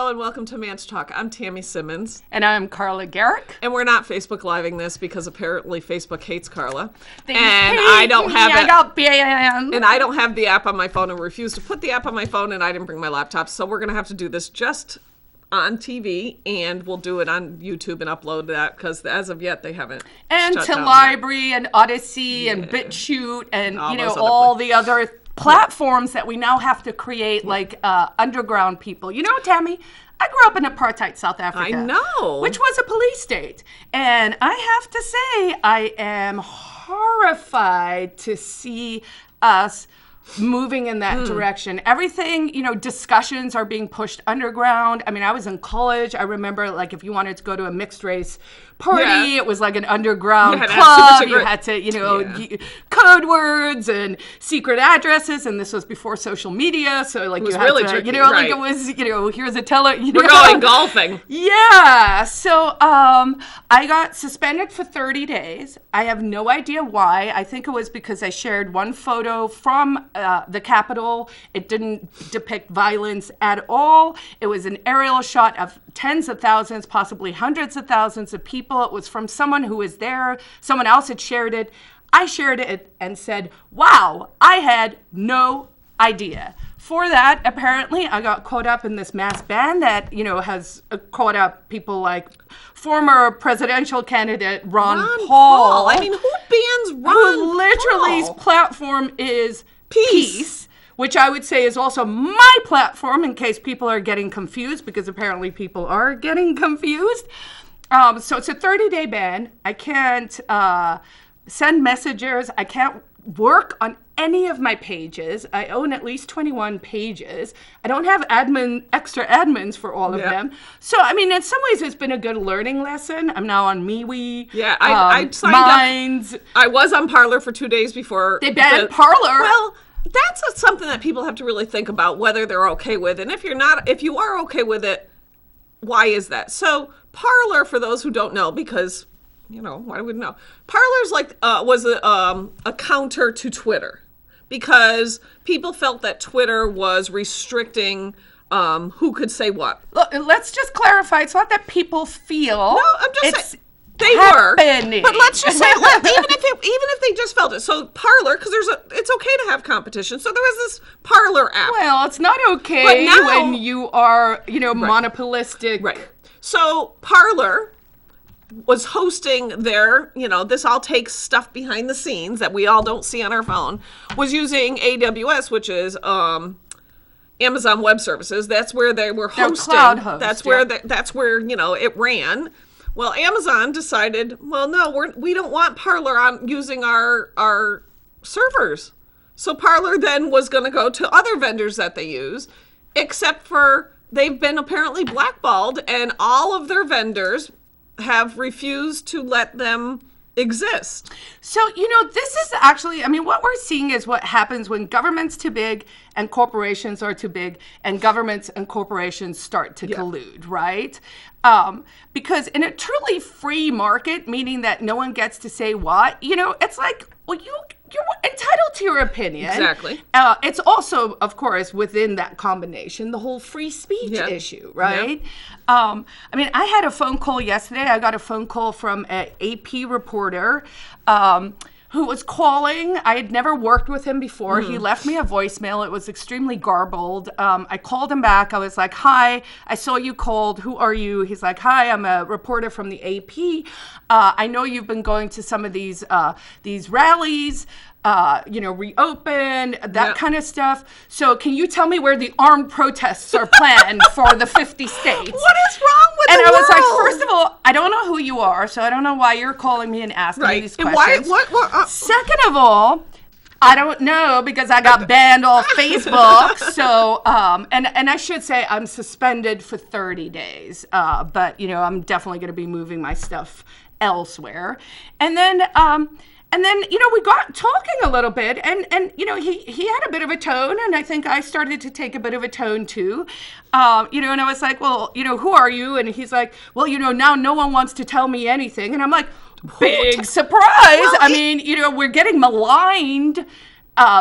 Hello and welcome to ManchTalk. I'm Tammy Simmons. And I'm Carla Garrick. And we're not Facebook Living this because apparently Facebook hates Carla. I got banned. And I don't have the app on my phone and refuse to put the app on my phone, and I didn't bring my laptop. So we're going to have to do this just on TV, and we'll do it on YouTube and upload that because as of yet they haven't. And shut to down Library and Odyssey and BitChute and all the other platforms that we now have to create like underground people. You know, Tammy, I grew up in apartheid South Africa. I know. Which was a police state. And I have to say, I am horrified to see us moving in that direction. Everything, discussions are being pushed underground. I mean, I was in college. I remember, like, if you wanted to go to a mixed race party, it was like an underground club. You had to, code words and secret addresses, and this was before social media. So, like, it was you had really to, tricky, like it was, here's a We're going golfing. Yeah. So, I got suspended for 30 days. I have no idea why. I think it was because I shared one photo from the Capitol. It didn't depict violence at all. It was an aerial shot of tens of thousands, possibly hundreds of thousands of people. It was from someone who was there. Someone else had shared it. I shared it and said, wow, I had no idea. For that, apparently, I got caught up in this mass ban that, has caught up people like former presidential candidate Ron Paul. I mean, who bans Ron who literally's Paul? Platform is peace, which I would say is also my platform in case people are getting confused, because apparently people are getting confused. So it's a 30-day ban. I can't send messages. I can't work on any of my pages. I own at least 21 pages. I don't have extra admins for all of them. So, I mean, in some ways, it's been a good learning lesson. I'm now on MeWe. Yeah, I signed Minds. up. I was on Parler for 2 days before. They banned Parler. Well, that's something that people have to really think about whether they're okay with. And if you are okay with it, why is that? So Parler, for those who don't know, because, why would know? Parler's was a counter to Twitter, because people felt that Twitter was restricting who could say what. Look, let's just clarify. It's not that people feel. No, I'm just saying. They happening. were, but let's just say, even if they just felt it. So Parler, because it's okay to have competition. So there was this Parler app. Well, it's not okay when you are, monopolistic. Right. So Parler was hosting their, this all takes stuff behind the scenes that we all don't see on our phone, was using AWS, which is Amazon Web Services. That's where they were hosting. Cloud host, that's where it ran. Well, Amazon decided, well, no, we don't want Parler on using our servers. So Parler then was going to go to other vendors that they use, except for they've been apparently blackballed, and all of their vendors have refused to let them exist. So, this is actually, what we're seeing is what happens when government's too big and corporations are too big, and governments and corporations start to collude, right? Because in a truly free market, meaning that no one gets to say what, it's like, well, you're entitled to your opinion. Exactly. It's also, of course, within that combination, the whole free speech issue, right? I had a phone call yesterday. I got a phone call from an AP reporter who was calling. I had never worked with him before. He left me a voicemail. It was extremely garbled. I called him back. I was like, hi, I saw you called. Who are you? He's like, hi, I'm a reporter from the AP. I know you've been going to some of these rallies, reopen, that kind of stuff. So can you tell me where the armed protests are planned for the 50 states? What is wrong with and the I was like, world? first of all, I don't know who you are, so I don't know why you're calling me and asking me these questions. Second of all, I don't know, because I got banned off Facebook. So, and I should say I'm suspended for 30 days. But, I'm definitely going to be moving my stuff elsewhere. And then, we got talking a little bit, and he had a bit of a tone, and I think I started to take a bit of a tone too. And I was like, well, who are you? And he's like, well, now no one wants to tell me anything. And I'm like, big surprise. Well, we're getting maligned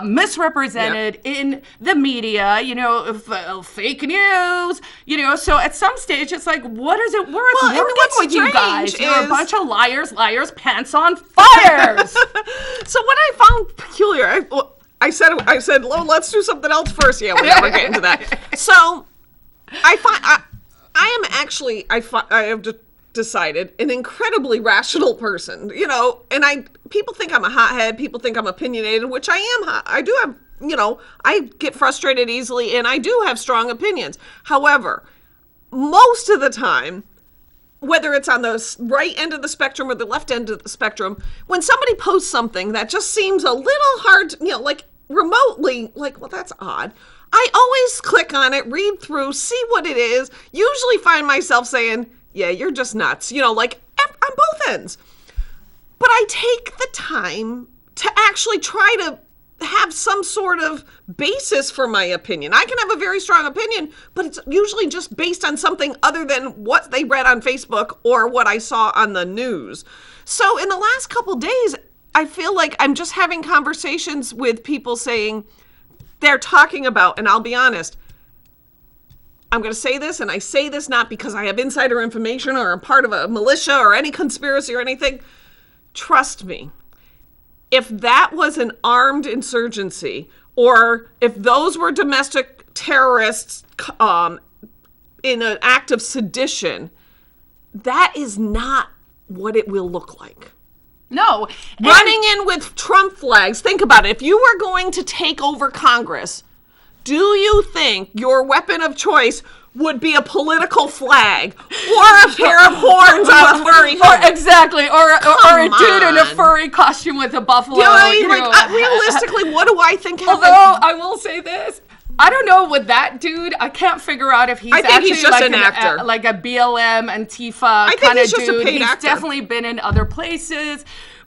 misrepresented in the media, fake news, so at some stage it's like, what is it worth working with you guys? You're a bunch of liars, pants on fires. So what I found peculiar, I said, well, let's do something else first. Yeah, we're never getting to that. So I have decided an incredibly rational person, and people think I'm a hothead, people think I'm opinionated, which I am. I do have, I get frustrated easily, and I do have strong opinions. However, most of the time, whether it's on the right end of the spectrum or the left end of the spectrum, when somebody posts something that just seems a little hard, like remotely, like, well, that's odd, I always click on it, read through, see what it is, usually find myself saying, yeah, you're just nuts, like on both ends. But I take the time to actually try to have some sort of basis for my opinion. I can have a very strong opinion, but it's usually just based on something other than what they read on Facebook or what I saw on the news. So in the last couple days, I feel like I'm just having conversations with people saying they're talking about, and I'll be honest, I'm going to say this, and I say this not because I have insider information or a part of a militia or any conspiracy or anything. Trust me. If that was an armed insurgency, or if those were domestic terrorists in an act of sedition, that is not what it will look like. No. Running in with Trump flags. Think about it. If you were going to take over Congress, do you think your weapon of choice would be a political flag or a pair of horns on a furry hood? Exactly, or a dude in a furry costume with a buffalo. Realistically, what do I think happened? Although I will say this, I don't know with that dude. I can't figure out if he's actually he's just like an actor, like a BLM Antifa kind of dude. He's actor. Definitely been in other places,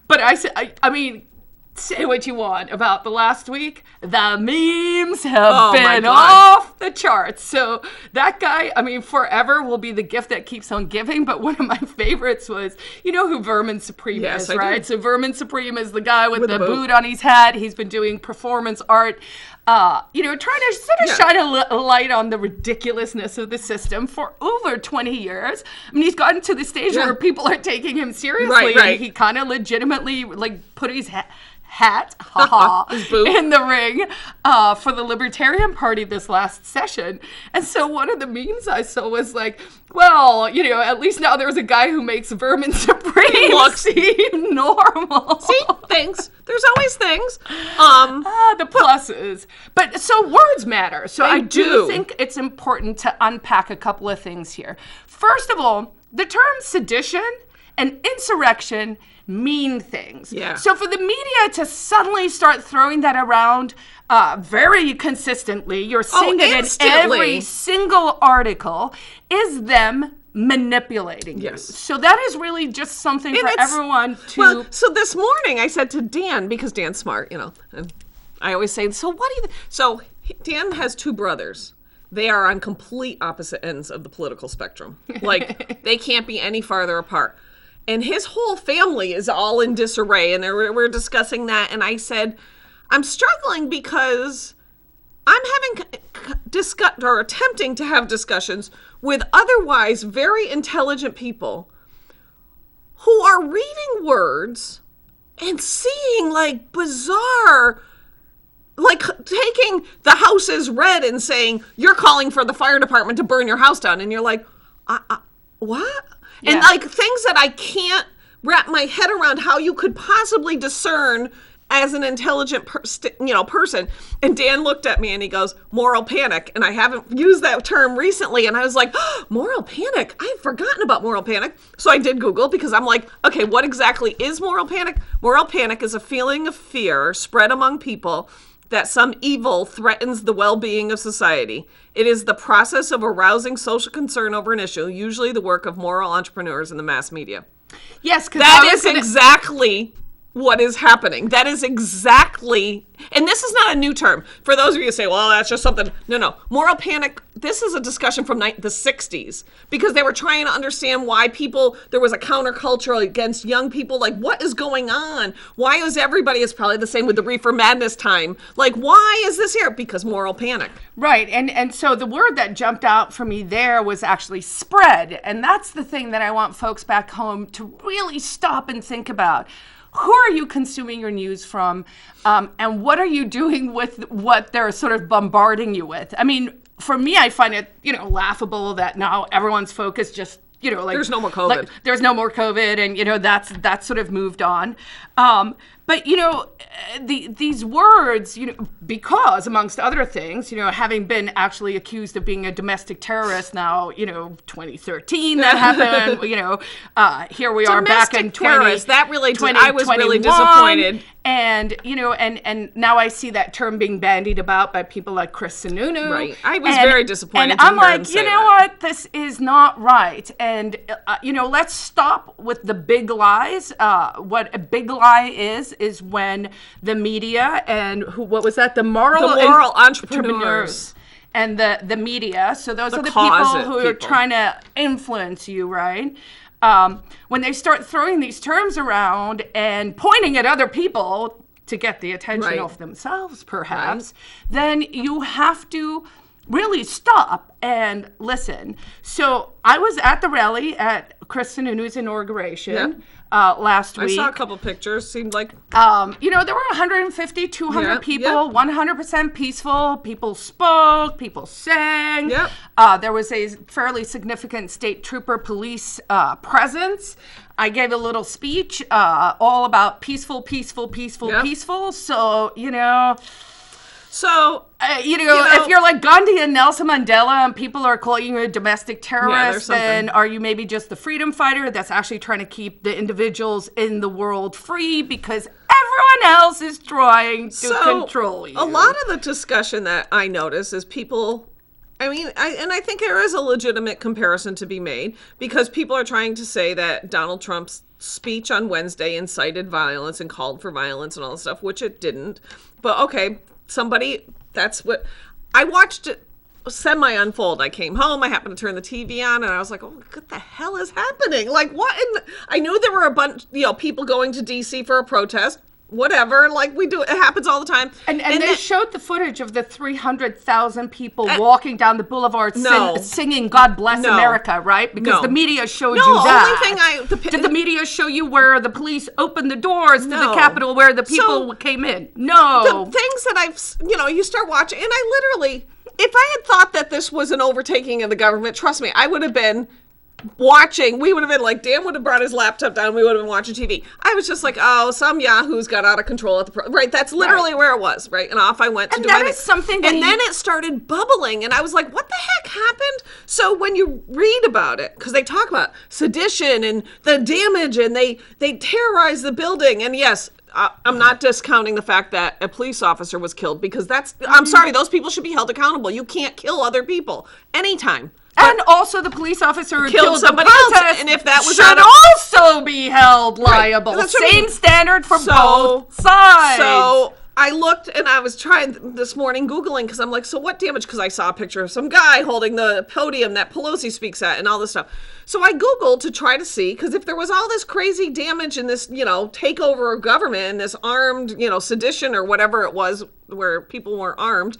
but I mean. Say what you want about the last week. The memes have been off the charts. So that guy, forever will be the gift that keeps on giving. But one of my favorites was, you know who Vermin Supreme is, right? So Vermin Supreme is the guy with the boot on his head. He's been doing performance art, trying to sort of shine a light on the ridiculously of the system for over 20 years. He's gotten to the stage where people are taking him seriously. Right. And he kind of legitimately put his hat in the ring for the Libertarian Party this last session. And so one of the memes I saw was like, well, at least now there's a guy who makes Vermin Supreme seem normal. See, things. There's always things. The pluses. But so words matter. So I do think it's important to unpack a couple of things here. First of all, the term sedition and insurrection mean things. Yeah. So for the media to suddenly start throwing that around very consistently, you're seeing it in every single article, is them manipulating you. So that is really just something for everyone to... Well, so this morning I said to Dan, because Dan's smart, and I always say, so what do you... So Dan has two brothers. They are on complete opposite ends of the political spectrum. Like, they can't be any farther apart. And his whole family is all in disarray, and we're discussing that. And I said, I'm struggling because I'm attempting to have discussions with otherwise very intelligent people who are reading words and seeing bizarre, taking the house as read and saying, you're calling for the fire department to burn your house down. And you're like, what? Yeah. And things that I can't wrap my head around how you could possibly discern as an intelligent person. And Dan looked at me and he goes, moral panic. And I haven't used that term recently. And I was like, moral panic? I've forgotten about moral panic. So I did Google because I'm like, okay, what exactly is moral panic? Moral panic is a feeling of fear spread among people that some evil threatens the well-being of society. It is the process of arousing social concern over an issue, usually the work of moral entrepreneurs in the mass media. Yes, because that is exactly what is happening. That is exactly, and this is not a new term. For those of you who say, well, that's just something. No. Moral panic, this is a discussion from the 60s because they were trying to understand why there was a counterculture against young people. Like, what is going on? Why is everybody, it's probably the same with the reefer madness time. Like, why is this here? Because moral panic. Right. And so the word that jumped out for me there was actually spread. And that's the thing that I want folks back home to really stop and think about. Who are you consuming your news from? And what are you doing with what they're sort of bombarding you with? I mean, for me, I find it, laughable that now everyone's focused just, like there's no more COVID. Like, there's no more COVID, and that's sort of moved on. But these words, because amongst other things, having been actually accused of being a domestic terrorist now, 2013 that happened. Here we are back in 20. That really did. I was really disappointed. And and now I see that term being bandied about by people like Chris Sununu. Right. I was very disappointed. And I'm like, what? This is not right. And let's stop with the big lies. What a big lie is when the media and what was that? The moral entrepreneurs. And the media. So those are the people who are trying to influence you, right? When they start throwing these terms around and pointing at other people to get the attention of themselves, perhaps, then you have to really stop and listen. So I was at the rally at Chris Sununu's inauguration last week. I saw a couple pictures. Seemed like... there were 150, 200 people, 100% peaceful. People spoke, people sang. Yep. There was a fairly significant state trooper police presence. I gave a little speech all about peaceful. So, So, if you're like Gandhi and Nelson Mandela and people are calling you a domestic terrorist, then are you maybe just the freedom fighter that's actually trying to keep the individuals in the world free because everyone else is trying to control you? A lot of the discussion that I notice is people... I think there is a legitimate comparison to be made because people are trying to say that Donald Trump's speech on Wednesday incited violence and called for violence and all this stuff, which it didn't. But okay, that's what I watched it semi-unfold. I came home, I happened to turn the TV on, and I was like, oh, what the hell is happening? Like, what? I knew there were a bunch, people going to D.C. for a protest. Whatever, like we do, it happens all the time. And they showed the footage of the 300,000 people walking down the boulevard singing "God Bless America," right? Because the media showed you that. Did the media show you where the police opened the doors to the Capitol where the people came in? No. The things that you start watching, and I literally, if I had thought that this was an overtaking of the government, trust me, I would have been watching. We would have been like, Dan would have brought his laptop down. We would have been watching TV. I was just like, oh, some yahoos got out of control at the right. That's literally where it was, right? And off I went to do my thing. And then it started bubbling, and I was like, what the heck happened? So when you read about it, because they talk about sedition and the damage, and they terrorize the building, and yes. I'm not discounting the fact that a police officer was killed because I'm sorry, those people should be held accountable. You can't kill other people anytime. And also the police officer who killed somebody else, and if that was should also be held liable. Right. Same standard for both sides. So I looked, and I was trying this morning, Googling, because I'm like, so what damage? Because I saw a picture of some guy holding the podium that Pelosi speaks at and all this stuff. So I Googled to try to see, because if there was all this crazy damage in this, takeover of government and this armed, sedition or whatever it was where people weren't armed,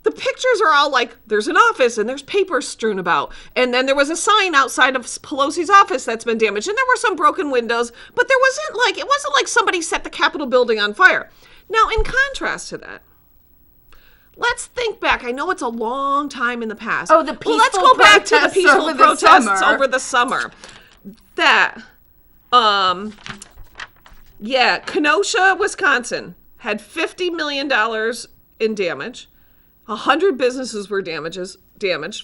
the pictures are all like, there's an office and there's papers strewn about. And then there was a sign outside of Pelosi's office that's been damaged. And there were some broken windows, but it wasn't like somebody set the Capitol building on fire. Now, in contrast to that, let's think back. I know it's a long time in the past. Oh, the peaceful let's go back to the peaceful over protests over the summer. Kenosha, Wisconsin had $50 million in damage. 100 businesses were damaged.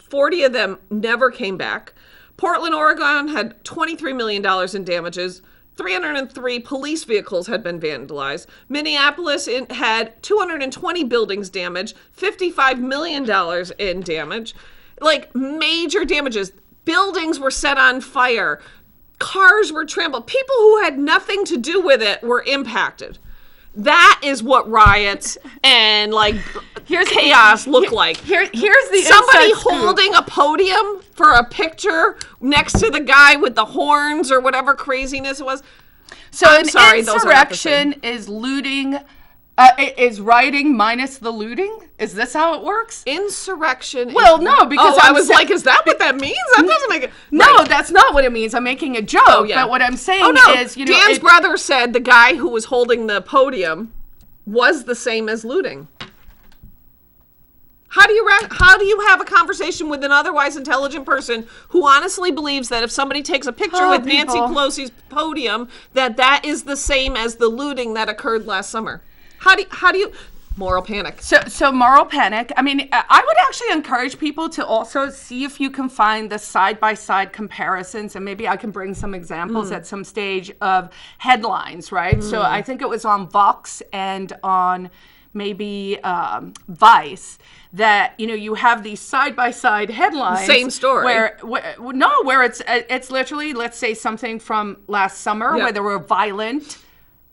40 of them never came back. Portland, Oregon had $23 million in damages. 303 police vehicles had been vandalized. Minneapolis had 220 buildings damaged, $55 million in damage. Like, major damages. Buildings were set on fire. cars were trampled. People who had nothing to do with it were impacted. That is what riots and like chaos look like. Here's the somebody inside scoop. holding a podium for a picture next to the guy with the horns or whatever craziness it was. So I'm sorry, those are not the same. insurrection is looting, is rioting minus the looting? Is this how it works? Insurrection. Well, no, because I was like, is that what that means? That doesn't make it. No, Right. that's not what it means. I'm making a joke. Oh, yeah. But what I'm saying is, Dan's brother said the guy who was holding the podium was the same as looting. How do you have a conversation with an otherwise intelligent person who honestly believes that if somebody takes a picture with Nancy Pelosi's podium, that is the same as the looting that occurred last summer? How do you moral panic? So moral panic. I mean, I would actually encourage people to also see if you can find the side-by-side comparisons, and maybe I can bring some examples at some stage of headlines, right? So I think it was on Vox and on maybe Vice that you have these side-by-side headlines. Same story. Where it's literally, let's say, something from last summer where there were violent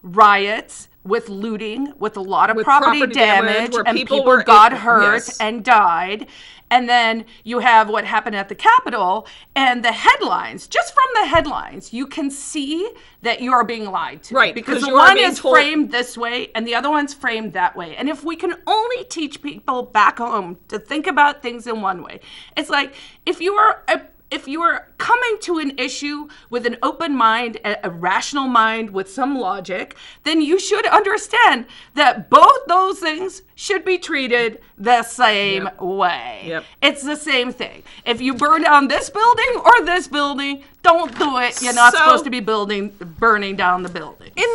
riots with looting, with a lot of property damage, where and people got hurt yes. and died. And then you have what happened at the Capitol, and the headlines, just from the headlines, you can see that you are being lied to. Right, because you are one being is told- framed this way, and the other one's framed that way. And if we can only teach people back home to think about things in one way, it's like if you are coming to an issue with an open mind, a rational mind with some logic, then you should understand that both those things should be treated the same way. Yep. It's the same thing. If you burn down this building or this building, don't do it. You're not supposed to be burning down the building. In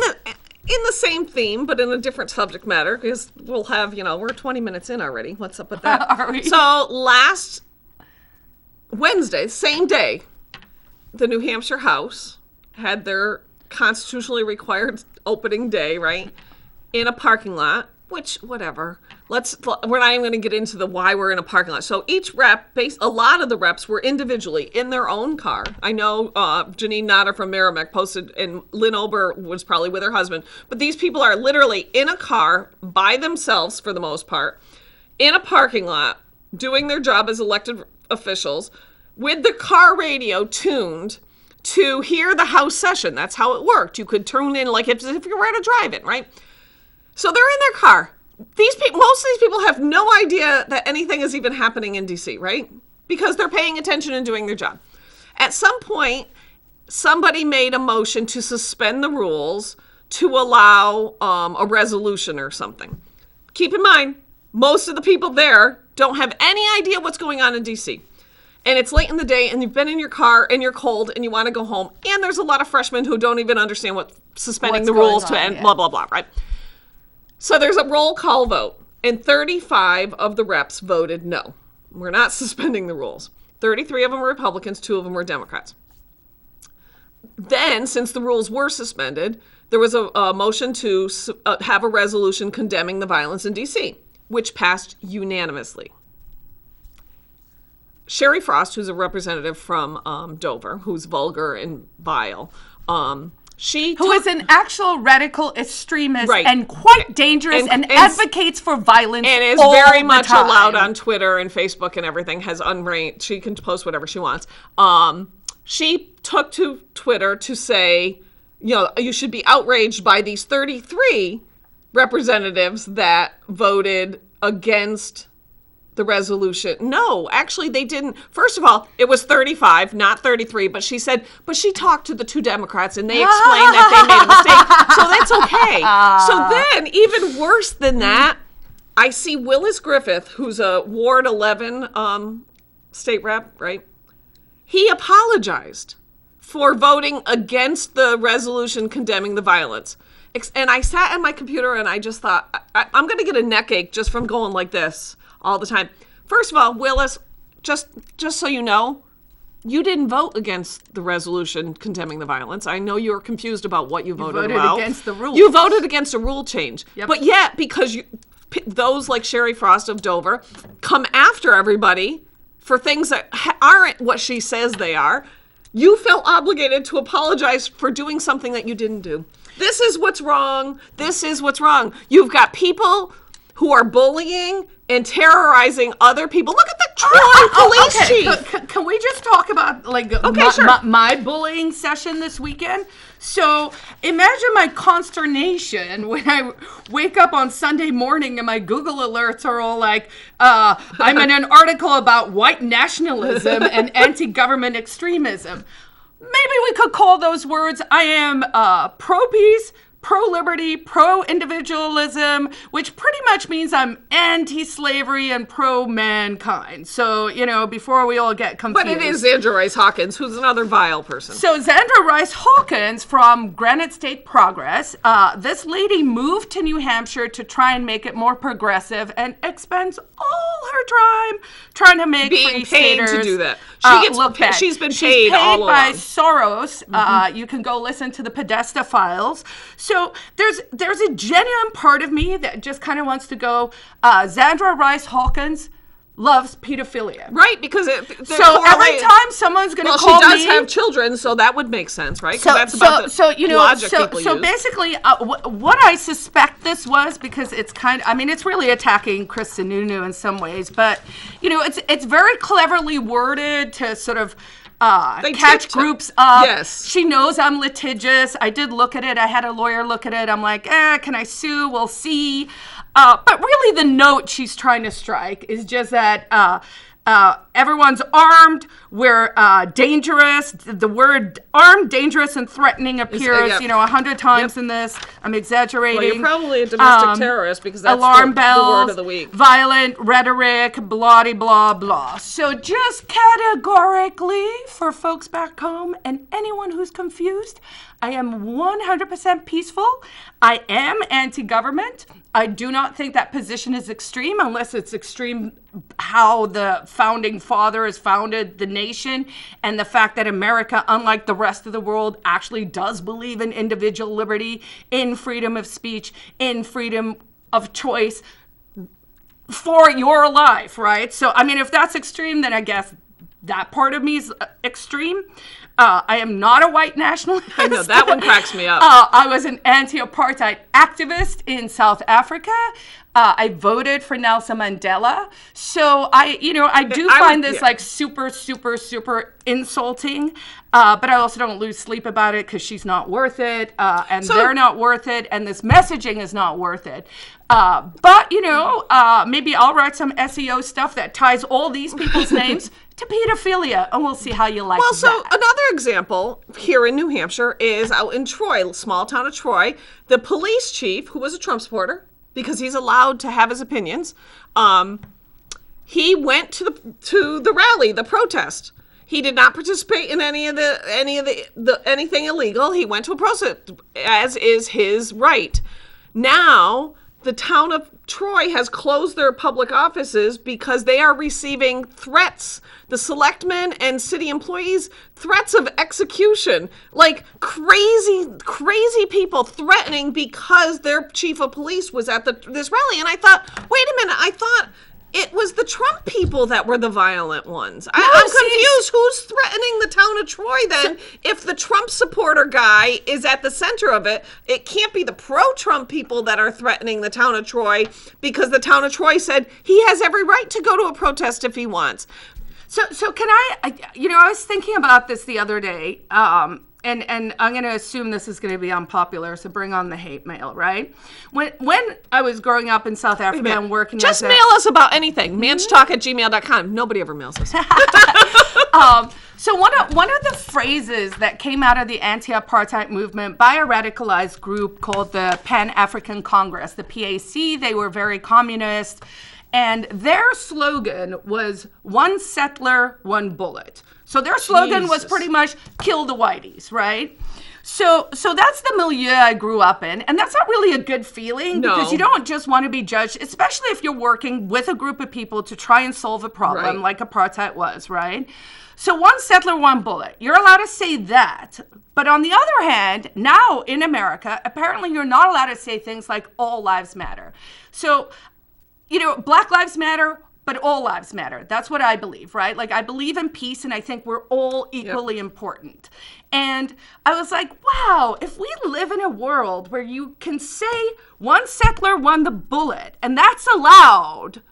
the same theme, but in a different subject matter, because we'll have, we're 20 minutes in already. What's up with that? Are we? So last Wednesday, same day, the New Hampshire House had their constitutionally required opening day, right, in a parking lot, which, whatever. We're not even going to get into the why we're in a parking lot. So each rep, a lot of the reps were individually in their own car. I know Janine Notter from Merrimack posted, and Lynn Ober was probably with her husband, but these people are literally in a car by themselves for the most part, in a parking lot, doing their job as elected officials with the car radio tuned to hear the House session. That's how it worked. You could tune in like if you were at a drive-in, right? So they're in their car. Most of these people have no idea that anything is even happening in DC, right? Because they're paying attention and doing their job. At some point, somebody made a motion to suspend the rules to allow a resolution or something. Keep in mind, most of the people there don't have any idea what's going on in DC. And it's late in the day, and you've been in your car, and you're cold, and you want to go home. And there's a lot of freshmen who don't even understand what suspending the rules to end, blah, blah, blah, right? So there's a roll call vote, and 35 of the reps voted no. We're not suspending the rules. 33 of them were Republicans, 2 of them were Democrats. Then, since the rules were suspended, there was a motion to have a resolution condemning the violence in D.C., which passed unanimously. Sherry Frost, who's a representative from Dover, who's vulgar and vile, who is an actual radical extremist right. and quite dangerous and advocates for violence and is all very the much time. allowed on Twitter and Facebook and everything, has unranked. She can post whatever she wants. She took to Twitter to say, you should be outraged by these 33 representatives that voted against the resolution. No, actually they didn't. First of all, it was 35, not 33, but she said, but she talked to the 2 Democrats and they explained that they made a mistake. So that's okay. So then, even worse than that, I see Willis Griffith, who's a Ward 11 state rep, right? He apologized for voting against the resolution condemning the violence. And I sat at my computer and I just thought, I'm going to get a neck ache just from going like this all the time. First of all, Willis, just so you know, you didn't vote against the resolution condemning the violence. I know you're confused about what you voted about. You voted against the rules. You voted against a rule change. Yep. But yet, because those like Sherry Frost of Dover come after everybody for things that aren't what she says they are, you felt obligated to apologize for doing something that you didn't do. This is what's wrong. This is what's wrong. You've got people who are bullying and terrorizing other people. Look at the Troy police chief. Can we just talk about my bullying session this weekend? So imagine my consternation when I wake up on Sunday morning and my Google alerts are all like, I'm in an article about white nationalism and anti-government extremism. Maybe we could call those words, I am pro-peace, pro-liberty, pro-individualism, which pretty much means I'm anti-slavery and pro-mankind. So, before we all get confused. But it is Xandra Rice Hawkins, who's another vile person. So Xandra Rice Hawkins from Granite State Progress, this lady moved to New Hampshire to try and make it more progressive and expends all her time trying to make being free paid staters to do that. She's been paid She's paid all by along. Soros. You can go listen to the Podesta files. So there's a genuine part of me that just kind of wants to go, Xandra Rice Hawkins loves pedophilia. Right, because so every time someone's going to call me... Well, she does have children, so that would make sense, right? That's about the logic people use. So basically, what I suspect this was, because it's it's really attacking Chris Sununu in some ways, but, it's very cleverly worded to sort of... catch groups up. Yes. She knows I'm litigious. I did look at it. I had a lawyer look at it. I'm like, can I sue? We'll see. But really the note she's trying to strike is just that everyone's armed. We're dangerous. The word armed, dangerous, and threatening appears, 100 times in this. I'm exaggerating. Well, you're probably a domestic terrorist because that's alarm bells, the word of the week. Violent rhetoric, blah, blah, blah. So just categorically for folks back home and anyone who's confused, I am 100% peaceful. I am anti-government. I do not think that position is extreme unless it's extreme how the founding fathers founded the nation and the fact that America, unlike the rest of the world, actually does believe in individual liberty, in freedom of speech, in freedom of choice for your life, right? So, if that's extreme, then I guess that part of me is extreme. I am not a white nationalist. I know, that one cracks me up. I was an anti-apartheid activist in South Africa. I voted for Nelson Mandela. So I find this super, super, super insulting. But I also don't lose sleep about it because she's not worth it. And they're not worth it. And this messaging is not worth it. But maybe I'll write some SEO stuff that ties all these people's names to pedophilia, and we'll see how you like that. Well, so another example here in New Hampshire is out in Troy, small town of Troy. The police chief, who was a Trump supporter, because he's allowed to have his opinions, he went to the rally, the protest. He did not participate in anything illegal. He went to a protest, as is his right. Now, the town of Troy has closed their public offices because they are receiving threats. The selectmen and city employees, threats of execution, like crazy people threatening because their chief of police was at this rally. And I thought, wait a minute, I thought it was the Trump people that were the violent ones. I'm confused. Who's threatening the town of Troy then? If the Trump supporter guy is at the center of it, it can't be the pro-Trump people that are threatening the town of Troy, because the town of Troy said he has every right to go to a protest if he wants. So can I was thinking about this the other day, and I'm going to assume this is going to be unpopular, so bring on the hate mail, right? When I was growing up in South Africa and working just mail us about anything. ManchTalk@gmail.com. Nobody ever mails us. So one of the phrases that came out of the anti-apartheid movement by a radicalized group called the Pan-African Congress, the PAC, they were very communist, and their slogan was one settler, one bullet. So their slogan was pretty much kill the whiteys, right? So that's the milieu I grew up in, and that's not really a good feeling because you don't just want to be judged, especially if you're working with a group of people to try and solve a problem like apartheid was, right? So one settler, one bullet. You're allowed to say that. But on the other hand, now in America, apparently you're not allowed to say things like all lives matter. So, Black Lives Matter, but all lives matter. That's what I believe, right? Like, I believe in peace, and I think we're all equally important. And I was like, wow, if we live in a world where you can say one settler won the bullet, and that's allowed,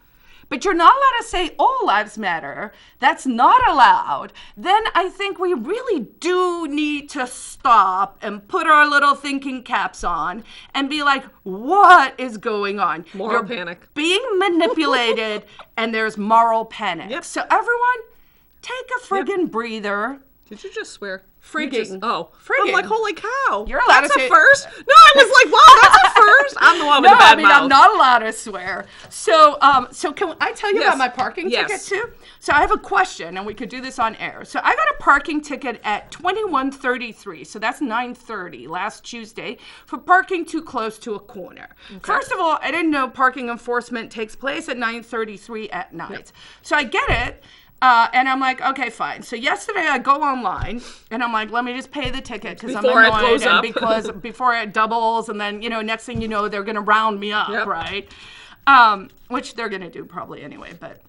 but you're not allowed to say all lives matter, that's not allowed, then I think we really do need to stop and put our little thinking caps on and be like, what is going on? Moral panic. Being manipulated, and there's moral panic. Yep. So everyone, take a friggin' breather. Did you just swear? Frigging. Frigging. I'm like, holy cow. You're allowed that's to a say- first? No, I was like, wow, that's a first. I'm the one with No, the bad I mean, mouth. I'm not allowed to swear. So can I tell you Yes. about my parking ticket too? So I have a question, and we could do this on air. So I got a parking ticket at 2133. So that's 9:30 last Tuesday for parking too close to a corner. Okay. First of all, I didn't know parking enforcement takes place at 9:33 at night. Yep. So I get it. And I'm like, okay, fine. So yesterday I go online and I'm like, let me just pay the ticket because I'm Before it annoyed blows and up. because before it doubles and then, next thing you know, they're going to round me up, Yep. right? Which they're going to do probably anyway, but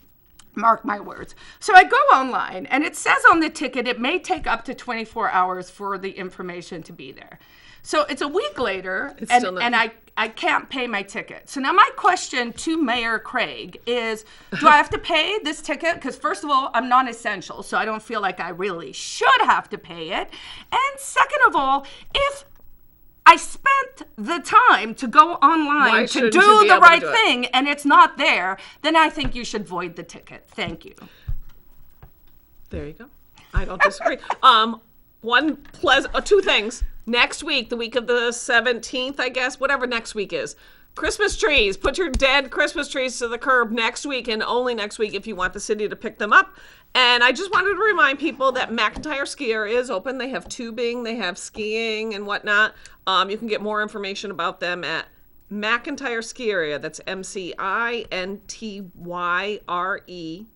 mark my words. So I go online and it says on the ticket, it may take up to 24 hours for the information to be there. So it's a week later, and I can't pay my ticket. So now my question to Mayor Craig is, do I have to pay this ticket? Because first of all, I'm non-essential, so I don't feel like I really should have to pay it. And second of all, if I spent the time to go online to do the right thing and it's not there, then I think you should void the ticket. Thank you. There you go. I don't disagree. Two things. Next week, the week of the 17th, I guess, whatever next week is. Christmas trees. Put your dead Christmas trees to the curb next week and only next week if you want the city to pick them up. And I just wanted to remind people that McIntyre Ski Area is open. They have tubing, they have skiing and whatnot. You can get more information about them at McIntyre Ski Area. That's MCINTYRE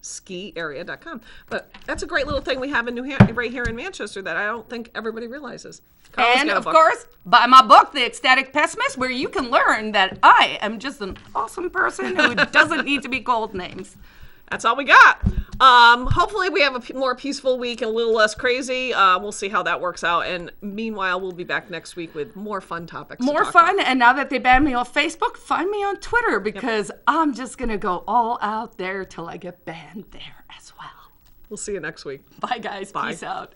skiarea.com. But that's a great little thing we have in right here in Manchester that I don't think everybody realizes. And of course, buy my book, The Ecstatic Pessimist, where you can learn that I am just an awesome person who doesn't need to be called names. That's all we got. Hopefully we have a more peaceful week and a little less crazy. We'll see how that works out. And meanwhile, we'll be back next week with more fun topics. More fun. And now that they banned me off Facebook, find me on Twitter because I'm just going to go all out there till I get banned there as well. We'll see you next week. Bye, guys. Bye. Peace out.